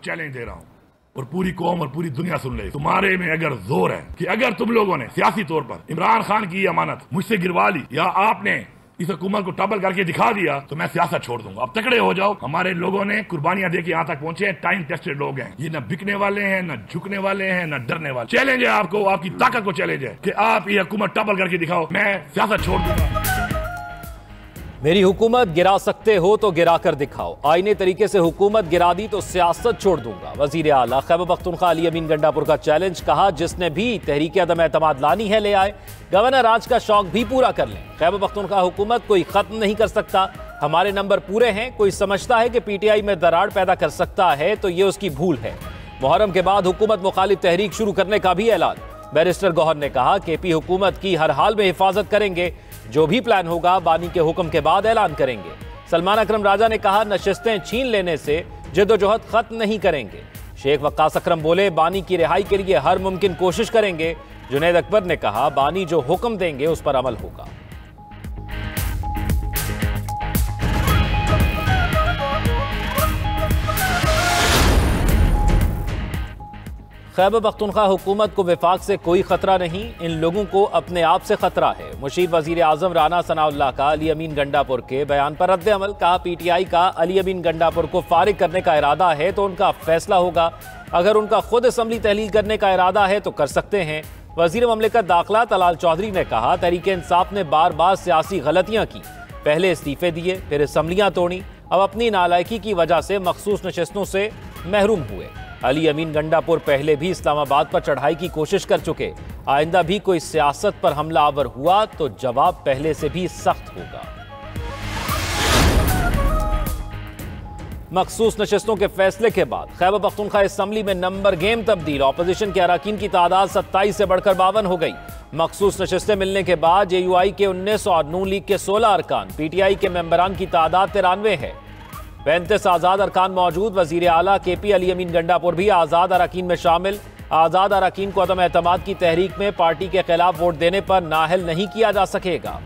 Challenge दे रहा हूँ और पूरी कौम और पूरी दुनिया सुन ले, तुम्हारे में अगर जोर है कि अगर तुम लोगों ने सियासी तौर पर इमरान खान की अमानत मुझसे गिरवा ली या आपने इस हुकूमत को टबल करके दिखा दिया तो मैं सियासत छोड़ दूंगा। अब तकड़े हो जाओ। हमारे लोगों ने कुर्बानियां देके यहाँ तक पहुंचे हैं, टाइम टेस्टेड लोग हैं। ये न बिकने वाले हैं, न झुकने वाले हैं, न डरने वाले। चैलेंज है आपको, आपकी ताकत को चैलेंज है कि आप ये हुकूमत टबल करके दिखाओ, मैं सियासत छोड़ दूंगा। मेरी हुकूमत गिरा सकते हो तो गिरा कर दिखाओ, आईने तरीके से हुकूमत गिरा दी तो सियासत छोड़ दूंगा। वजीर आला खैबर पख्तूनख्वा अली अमीन गंडापुर का चैलेंज, कहा जिसने भी तहरीक अदम एतमाद लानी है ले आए, गवर्नर आज का शौक भी पूरा कर लें। खैबर पख्तूनख्वा हुकूमत कोई खत्म नहीं कर सकता, हमारे नंबर पूरे हैं। कोई समझता है कि पीटीआई में दरार पैदा कर सकता है तो ये उसकी भूल है। मुहर्रम के बाद हुकूमत मुखालिफ तहरीक शुरू करने का भी ऐलान। बैरिस्टर गौहर ने कहा केपी हुकूमत की हर हाल में हिफाजत करेंगे, जो भी प्लान होगा बानी के हुक्म के बाद ऐलान करेंगे। सलमान अकरम राजा ने कहा नशिस्तें छीन लेने से जद्दोजहद खत्म नहीं करेंगे। शेख वक्कास अकरम बोले बानी की रिहाई के लिए हर मुमकिन कोशिश करेंगे। जुनैद अकबर ने कहा बानी जो हुक्म देंगे उस पर अमल होगा। खैबर पख्तूनख्वा हुकूमत को विफाक से कोई खतरा नहीं, इन लोगों को अपने आप से खतरा है। मुशीर वजीर आजम राना सनाउल्लाह का अली अमीन गंडापुर के बयान पर रद्द अमल। कहा पीटीआई का अली अमीन गंडापुर को फारिग करने का इरादा है तो उनका फैसला होगा, अगर उनका खुद असम्बली तहलील करने का इरादा है तो कर सकते हैं। वजीर ममलिकत दाखिला तलाल चौधरी ने कहा तहरीक इंसाफ ने बार बार सियासी गलतियां की, पहले इस्तीफे दिए फिर असम्बलियां तोड़ी, अब अपनी नालायकी की वजह से मखसूस नशिस्तों से महरूम हुए। अली अमीन गंडापुर पहले भी इस्लामाबाद पर चढ़ाई की कोशिश कर चुके, आइंदा भी कोई सियासत पर हमला आवर हुआ तो जवाब पहले से भी सख्त होगा। मखसूस नशिस्तों के फैसले के बाद खैबर पख्तूनख्वा असम्बली में नंबर गेम तब्दील। ऑपोजिशन के अरकान की तादाद 27 से बढ़कर 52 हो गई। मखसूस नशिस्तें मिलने के बाद जेयूआई के 19 और नून लीग के 16 अरकान, पीटीआई के मेंबरान की तादाद 93 है। 35 आजाद अरकान मौजूद। वजीर आला केपी अली अमीन गंडापुर भी आजाद अरकान में शामिल। आजाद अरकान को अदम एतमाद की तहरीक में पार्टी के खिलाफ वोट देने पर नाअहल नहीं किया जा सकेगा।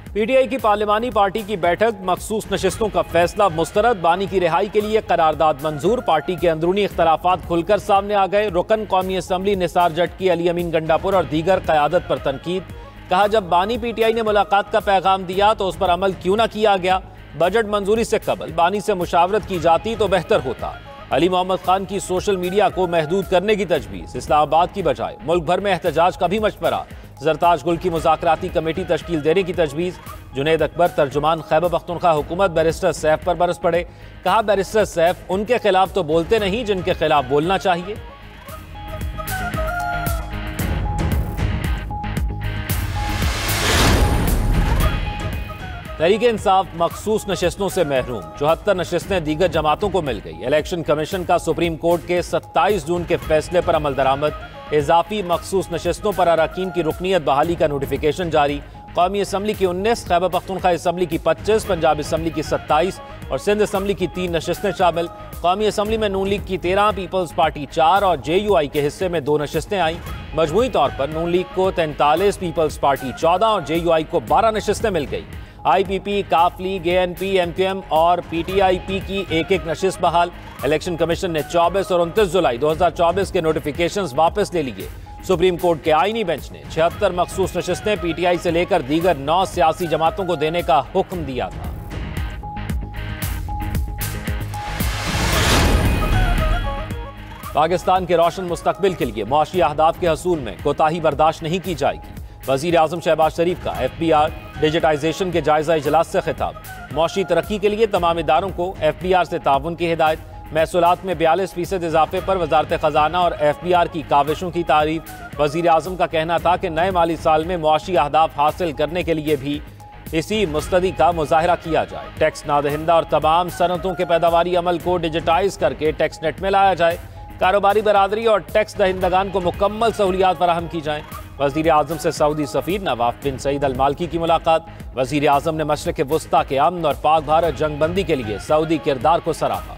पीटीआई की पार्लिमानी पार्टी की बैठक, मखसूस नशिस्तों का फैसला मुस्तरद। बानी की रिहाई के लिए करारदाद मंजूर। पार्टी के अंदरूनी इख्तलाफात खुलकर सामने आ गए। रुकन कौमी असम्बली निसार जट की अली अमीन गंडापुर और दीगर क़यादत पर तनकीद। कहा जब बानी पीटीआई ने मुलाकात का पैगाम दिया तो उस पर अमल क्यों न किया गया। बजट मंजूरी से कबल बानी से मुशावरत की जाती तो बेहतर होता। अली मोहम्मद खान की सोशल मीडिया को महदूद करने की तजवीज़। इस्लामाबाद की बजाय मुल्क भर में एहतजाज का भी मशवरा। जरताज गुल की मुज़ाकराती कमेटी तश्कील देने की तजवीज़। जुनैद अकबर तर्जुमान खैबर पख्तूनख्वा हुकूमत बैरिस्टर सैफ पर बरस पड़े। कहा बैरिस्टर सैफ उनके खिलाफ तो बोलते नहीं जिनके खिलाफ बोलना चाहिए। तहरीक इंसाफ मखसूस नशिस्तों से महरूम। 74 नशिस्तें दीगर जमातों को मिल गई। इलेक्शन कमीशन का सुप्रीम कोर्ट के 27 जून के फैसले पर अमल दरामद। इजाफी मखसूस नशिस्तों पर अरकान की रुकनीत बहाली का नोटिफिकेशन जारी। कौमी असम्बली की 19, खैबर पख्तूनख्वा असम्बली की 25, पंजाब असम्बली की 27 और सिंध असम्बली की 3 नशिस्तें शामिल। कौमी असम्बली में नून लीग की 13, पीपल्स पार्टी 4 और जेयूआई के हिस्से में 2 नशिस्तें आईं। मजमूई तौर पर नून लीग को 43, पीपल्स पार्टी 14 और जेयूआई को 12 नशिस्तें मिल गई। आईपीपी, काफ लीग, एएनपी, एमक्यूएम और पीटीआईपी की एक नशिस्त बहाल। इलेक्शन कमीशन ने 24 और 29 जुलाई 2024 के नोटिफिकेशंस वापस ले लिए। सुप्रीम कोर्ट के आईनी बेंच ने 76 मखसूस नशिस्तें पीटीआई से लेकर दीगर 9 सियासी जमातों को देने का हुक्म दिया था। पाकिस्तान के रोशन मुस्तकबिल के लिए मुआशी अहदाफ के हसूल में कोताही बर्दाश्त नहीं की जाएगी। वजीर आजम शहबाज शरीफ का एफबीआर डिजिटाइजेशन के जायजा इजलास से खिताब। मुआशी तरक्की के लिए तमाम इदारों को एफबीआर से ताउन की हिदायत। महसूलात में 42% इजाफे पर वजारत खजाना और एफबीआर की काविशों की तारीफ। वजीर आजम का कहना था कि नए माली साल में मुआशी अहदाफ हासिल करने के लिए भी इसी मुस्तदी का मुजाहरा किया जाए। टैक्स नादहिंदा और तमाम सनतों के पैदावारी अमल को डिजिटाइज करके टैक्स नेट में लाया जाए। कारोबारी बरादरी और टैक्स दहिंदगान को मुकम्मल सहूलियात फराहम की जाएं। वजीर आजम से सऊदी सफीर नवाफ बिन सईद अल मालकी की मुलाकात। वजीर आजम ने मशरिक वुस्ता के अमन और पाक भारत जंगबंदी के लिए सऊदी किरदार को सराहा।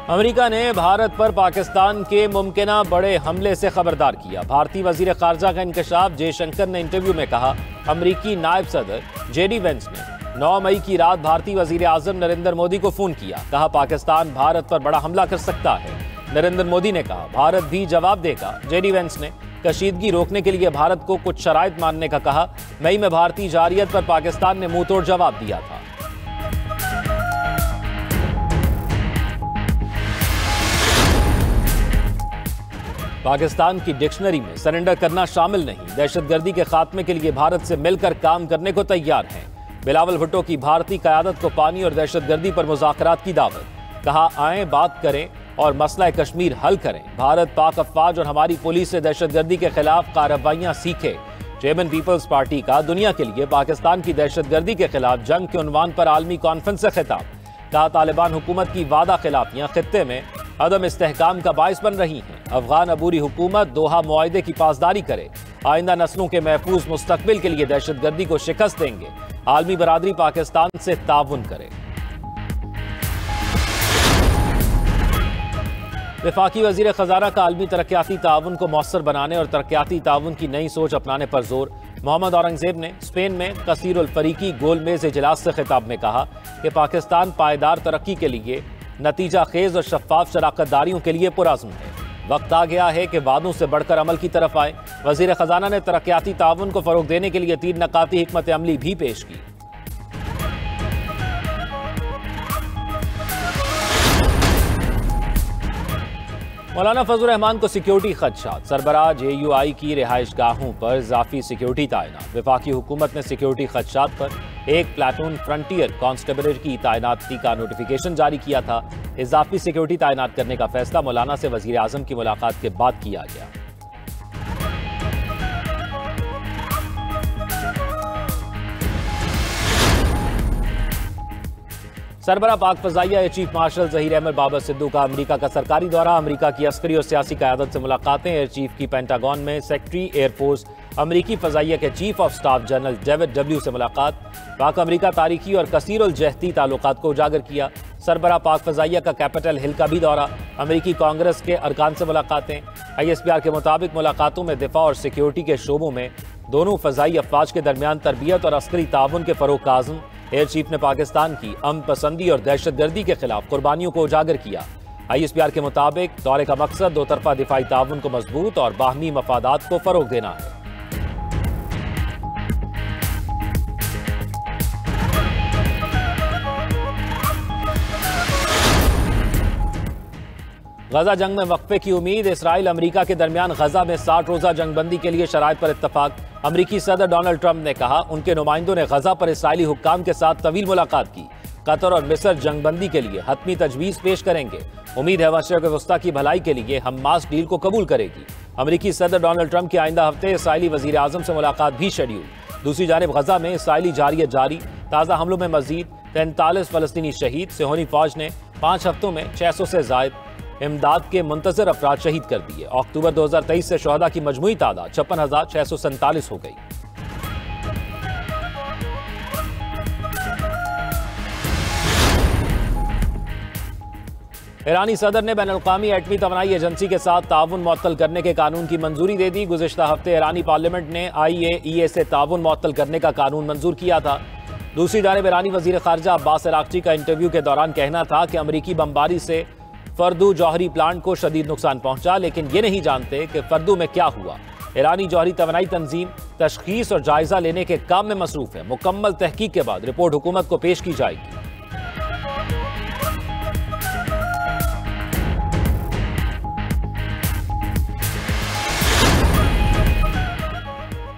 अमेरिका ने भारत पर पाकिस्तान के मुमकिना बड़े हमले से खबरदार किया। भारतीय वजीर खारजा का इंकशाफ। जयशंकर ने इंटरव्यू में कहा, अमेरिकी नायब सदर जेडी वेंस ने 9 मई की रात भारतीय वजीर आजम नरेंद्र मोदी को फोन किया। कहा, पाकिस्तान भारत पर बड़ा हमला कर सकता है। नरेंद्र मोदी ने कहा, भारत भी जवाब देगा। जेडी वेंस ने कशीदगी रोकने के लिए भारत को कुछ शराइत मानने का कहा। मई में भारतीय जारियत पर पाकिस्तान ने मुंहतोड़ जवाब दिया था। पाकिस्तान की डिक्शनरी में सरेंडर करना शामिल नहीं। दहशतगर्दी के खात्मे के लिए भारत से मिलकर काम करने को तैयार हैं। बिलावल भुट्टो की भारतीय क़यादत को पानी और दहशतगर्दी पर मुज़ाकरात की दावत। कहा, आएं बात करें और मसला कश्मीर हल करें। भारत, पाक अफवाज और हमारी पुलिस से दहशतगर्दी के खिलाफ कार्रवाइयां सीखे। चेयरमैन पीपल्स पार्टी का दुनिया के लिए पाकिस्तान की दहशतगर्दी के खिलाफ जंग के उन्वान पर आलमी कॉन्फ्रेंस से खिताब। कहा, तालिबान हुकूमत की वादा खिलाफियां खित्ते में अदम इस्तेहकाम का बाइस बन रही हैं। अफगान अबूरी हुकूमत दोहा मुआहदे की पासदारी करे। आइंदा नस्लों के महफूज मुस्तकबिल के लिए दहशतगर्दी को शिकस्त देंगे। आलमी बरादरी पाकिस्तान से ताउन करे। वफाकी वजीर खजाना का आलमी तरक्याती ताउन को मौसर बनाने और तरक्याती ताउन की नई सोच अपनाने पर जोर। मोहम्मद औरंगजेब ने स्पेन में कसीरुल फरीकी गोलमेज इजलास से खिताब में कहा कि पाकिस्तान पायदार तरक्की के लिए नतीजा खेज और शफाफ शराकतदारियों के लिए पुरअज़्म है। वक्त आ गया है कि वादों से बढ़कर अमल की तरफ आए। वजीर खजाना ने तरक्याती ताउन को फरोग देने के लिए 3 नकाती हिकमत अमली भी पेश की। मौलाना फजल रहमान को सिक्योरिटी खदशात। सरबराह JUI की रिहाइश गाहों पर इजाफी सिक्योरिटी तैनात। वफाकी हुकूमत ने सिक्योरिटी खदशात पर एक प्लाटून फ्रंटियर कांस्टेबलर की तैनाती का नोटिफिकेशन जारी किया था। इजाफी सिक्योरिटी तैनात करने का फैसला मौलाना से वजीर आजम की मुलाकात के बाद किया गया। सरबराह पाक फजाइया air chief marshal Zaheer Ahmed Babar Sidhu का अमेरिका का सरकारी दौरा। अमेरिका की अस्करी और सियासी क़यादत से मुलाकातें। एयर चीफ की पेंटागन में सेक्रेटरी एयरफोर्स अमेरिकी फजाइया के chief of staff general David W से मुलाकात। पाक अमेरिका तारीखी और कसीरुल जहती ताल्लुकात को उजागर किया। सरबराह पाक फजाइया का कैपिटल हिल का भी दौरा। अमेरिकी कांग्रेस के अरकान से मुलाकातें। ISPR के मुताबिक मुलाकातों में दिफा और सिक्योरिटी के शोबों में दोनों फजाई अफवाज के दरमियान तरबियत और अस्करी ताउन के फरोग का आज़म। एयर चीफ ने पाकिस्तान की अमन पसंदी और दहशतगर्दी के खिलाफ कुर्बानियों को उजागर किया। ISPR के मुताबिक दौरे का मकसद दो तरफा दिफाई ताउन को मजबूत और बाहमी मफादात को फरोग देना है। गजा जंग में वक्फे की उम्मीद। इसराइल अमेरिका के दरमियान गजा में 60 रोजा जंगबंदी के लिए शराइत पर इत्तफाक। अमेरिकी सदर डोनाल्ड ट्रंप ने कहा, उनके नुमाइंदों ने गजा पर इसराइली हुक्काम के साथ तवील मुलाकात की। कतर और मिस्र जंगबंदी के लिए हतमी तजवीज़ पेश करेंगे। उम्मीद है मशरिक़ वस्ता की भलाई के लिए हमास डील को कबूल करेगी। अमेरिकी सदर डोनाल्ड ट्रंप की आइंदा हफ्ते इसराइली वज़ीर आज़म से मुलाकात भी शेड्यूल। दूसरी जानिब गजा में इसराइली जारियत जारी। ताज़ा हमलों में मजीद 43 फ़लस्तीनी शहीद। सेहोनी फौज ने 5 हफ्तों में 600 से ज़ायद इमदाद के मुंतज़र अफराद शहीद कर दिए। अक्टूबर 2023 से शहदा की मजमूई तादाद 56,647 हो गई। ईरानी सदर ने बैनुल-अक़वामी एटमी तवानाई एजेंसी के साथ ताउन मुअत्तल करने के कानून की मंजूरी दे दी। गुज़िश्ता हफ्ते ईरानी पार्लियामेंट ने IAEA से ताउन मुअत्तल करने का कानून मंजूर किया था। दूसरी जानिब ईरानी वज़ीर ख़ारजा अब्बास अराग़ची का इंटरव्यू के दौरान कहना था कि अमरीकी बमबारी से फर्दू जौहरी प्लांट को शदीद नुकसान पहुंचा, लेकिन ये नहीं जानते कि फर्दू में क्या हुआ। ईरानी जौहरी तवानाई तंजीम तशख़ीस और जायजा लेने के काम में मसरूफ है। मुकम्मल तहकीक के बाद रिपोर्ट हुकूमत को पेश की जाएगी।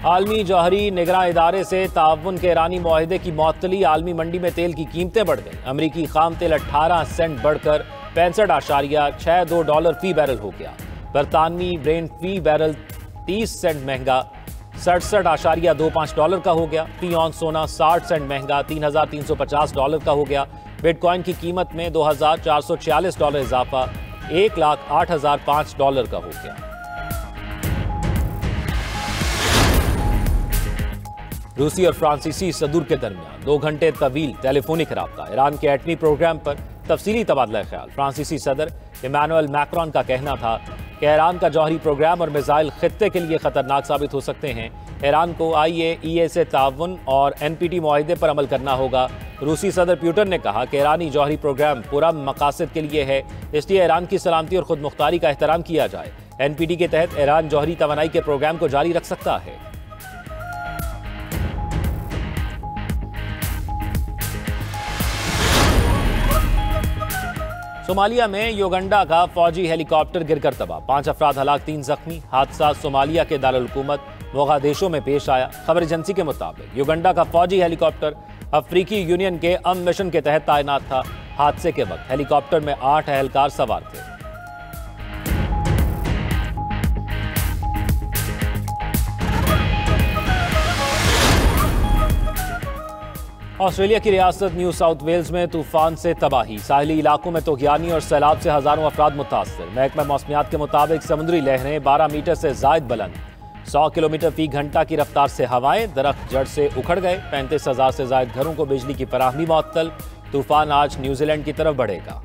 आलमी जौहरी निगरान इदारे से ताउन के ईरानी मुआहदे की मुअत्तली। आलमी मंडी में तेल की कीमतें बढ़ गई। अमरीकी खाम तेल 18 सेंट बढ़कर 65.62 डॉलर फी बैरल हो गया। बरतानवी ब्रेंट फी बैरल 30 सेंट महंगा 67.25 डॉलर का हो गया। फी ऑन सोना 60 सेंट महंगा 3,350 डॉलर का हो गया। बिटकॉइन की कीमत में 2,446 डॉलर इजाफा 1,08,005 डॉलर का हो गया। रूसी और फ्रांसीसी सदूर के दरमियान 2 घंटे तवील टेलीफोनिक रब्ता। ईरान के एटमी प्रोग्राम पर तफसीली तबादला ख्याल। फ्रांसीसी सदर इमैनुअल मैक्रोन का कहना था कि ईरान का जौहरी प्रोग्राम और मिसाइल खित्ते के लिए खतरनाक साबित हो सकते हैं। ईरान को IAEA से ताउन और NPT मुआहिदे पर अमल करना होगा। रूसी सदर पुतिन ने कहा कि ईरानी जौहरी प्रोग्राम पूरा मकासद के लिए है, इसलिए ईरान की सलामती और खुद मुख्तारी का एहतराम किया जाए। NPT के तहत ईरान जौहरी तवानाई के प्रोग्राम को जारी रख सकता है। सोमालिया में युगंडा का फौजी हेलीकॉप्टर गिरकर तबाह, 5 अफराद हलाक, 3 जख्मी। हादसा सोमालिया के दारुल हुकूमत मोगादिशु में पेश आया। खबर एजेंसी के मुताबिक युगंडा का फौजी हेलीकॉप्टर अफ्रीकी यूनियन के मिशन के तहत तैनात था। हादसे के वक्त हेलीकॉप्टर में 8 एहलकार सवार थे। ऑस्ट्रेलिया की रियासत न्यू साउथ वेल्स में तूफान से तबाही, साहिली इलाकों में तूफानी और सैलाब से हजारों अफराद मुतासर। महकमा मौसमियात के मुताबिक समुद्री लहरें 12 मीटर से जायद बुलंद, 100 किलोमीटर फी घंटा की रफ्तार से हवाएं, दरख्त जड़ से उखड़ गए। 35,000 से जायद घरों को बिजली की फराहमी मुअत्तल। तूफान आज न्यूजीलैंड की तरफ बढ़ेगा।